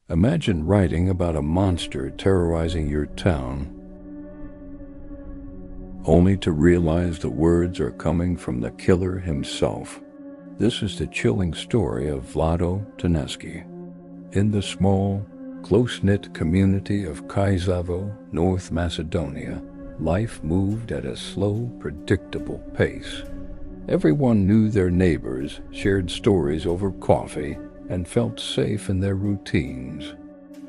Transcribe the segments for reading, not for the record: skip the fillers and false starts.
Imagine writing about a monster terrorizing your town, only to realize the words are coming from the killer himself. This is the chilling story of Vlado Taneski. In the small, close-knit community of Kičevo, North Macedonia, life moved at a slow, predictable pace. Everyone knew their neighbors, shared stories over coffee, and felt safe in their routines.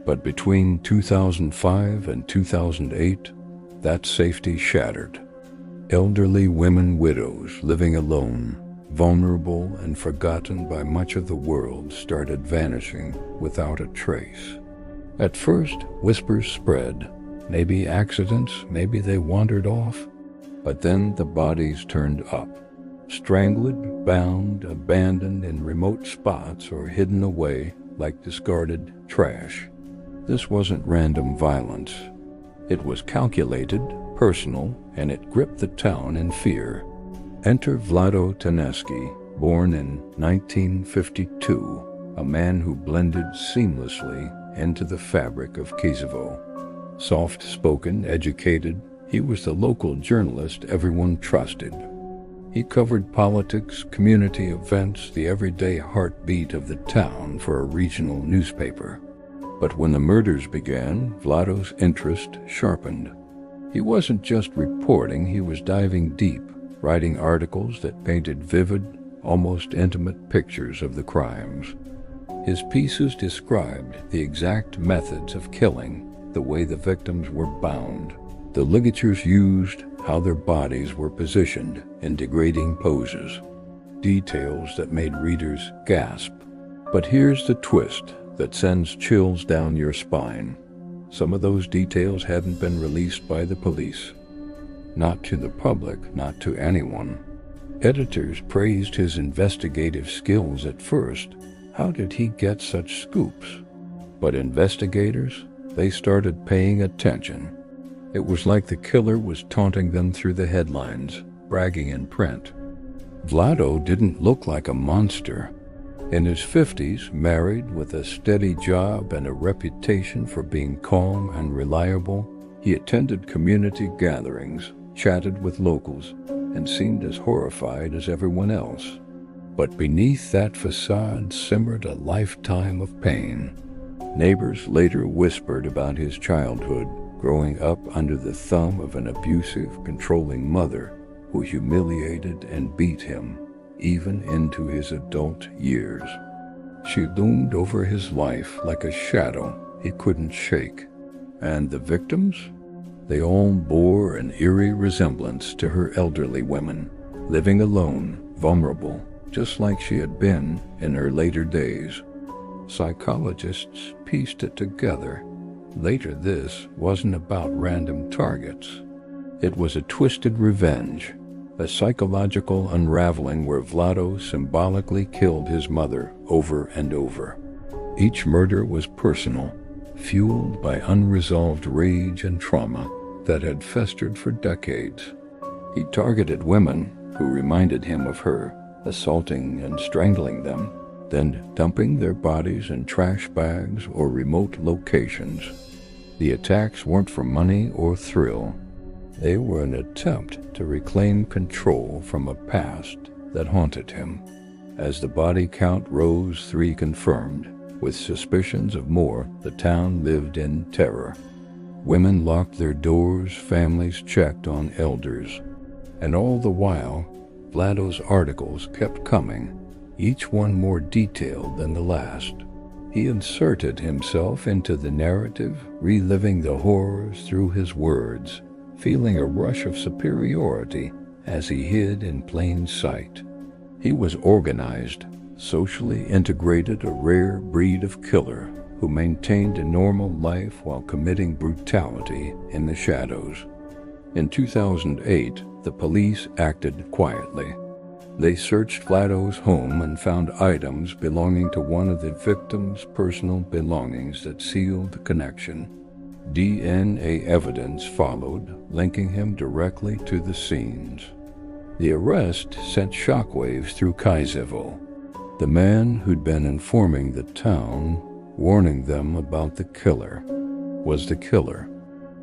But between 2005 and 2008, that safety shattered. Elderly women widows living alone, vulnerable and forgotten by much of the world, started vanishing without a trace. At first, whispers spread. Maybe accidents, maybe they wandered off. But then the bodies turned up. Strangled, bound, abandoned in remote spots, or hidden away like discarded trash. This wasn't random violence. It was calculated, personal, and it gripped the town in fear. Enter Vlado Taneski, born in 1952, a man who blended seamlessly into the fabric of Kičevo. Soft-spoken, educated, he was the local journalist everyone trusted. He covered politics, community events, the everyday heartbeat of the town for a regional newspaper. But when the murders began, Vlado's interest sharpened. He wasn't just reporting, he was diving deep, writing articles that painted vivid, almost intimate pictures of the crimes. His pieces described the exact methods of killing, the way the victims were bound, the ligatures used, how their bodies were positioned in degrading poses. Details that made readers gasp. But here's the twist that sends chills down your spine. Some of those details hadn't been released by the police. Not to the public, not to anyone. Editors praised his investigative skills at first. How did he get such scoops? But investigators, they started paying attention. It was like the killer was taunting them through the headlines, bragging in print. Vlado didn't look like a monster. In his 50s, married with a steady job and a reputation for being calm and reliable, he attended community gatherings, chatted with locals, and seemed as horrified as everyone else. But beneath that facade simmered a lifetime of pain. Neighbors later whispered about his childhood, growing up under the thumb of an abusive, controlling mother who humiliated and beat him, even into his adult years. She loomed over his life like a shadow he couldn't shake. And the victims? They all bore an eerie resemblance to her elderly women, living alone, vulnerable, just like she had been in her later days. Psychologists pieced it together. Later, this wasn't about random targets. It was a twisted revenge, a psychological unraveling where Vlado symbolically killed his mother over and over. Each murder was personal, fueled by unresolved rage and trauma that had festered for decades. He targeted women who reminded him of her, assaulting and strangling them, then dumping their bodies in trash bags or remote locations. The attacks weren't for money or thrill. They were an attempt to reclaim control from a past that haunted him. As the body count rose, 3 confirmed. With suspicions of more, the town lived in terror. Women locked their doors, families checked on elders. And all the while, Vlado's articles kept coming, each one more detailed than the last. He inserted himself into the narrative, reliving the horrors through his words, feeling a rush of superiority as he hid in plain sight. He was organized, socially integrated, a rare breed of killer who maintained a normal life while committing brutality in the shadows. In 2008, the police acted quietly. They searched Vlado's home and found items belonging to one of the victim's personal belongings that sealed the connection. DNA evidence followed, linking him directly to the scenes. The arrest sent shockwaves through Kičevo. The man who'd been informing the town warning them about the killer. Was the killer?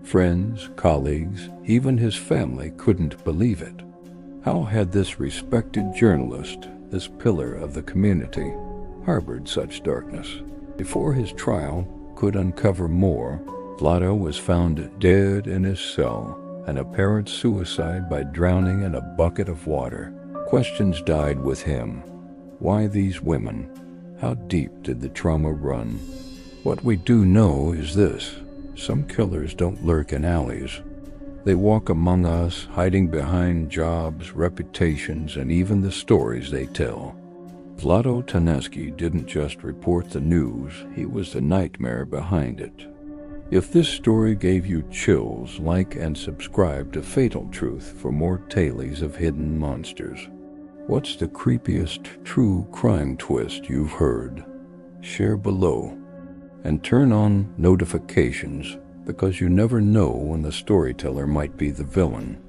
Friends, colleagues, even his family couldn't believe it. How had this respected journalist, this pillar of the community, harbored such darkness? Before his trial could uncover more, Vlado was found dead in his cell, an apparent suicide by drowning in a bucket of water. Questions died with him. Why these women? How deep did the trauma run? What we do know is this: some killers don't lurk in alleys. They walk among us, hiding behind jobs, reputations, and even the stories they tell. Vlado Taneski didn't just report the news, he was the nightmare behind it. If this story gave you chills, like and subscribe to Fatal Truth for more tales of hidden monsters. What's the creepiest true crime twist you've heard? Share below. And turn on notifications, because you never know when the storyteller might be the villain.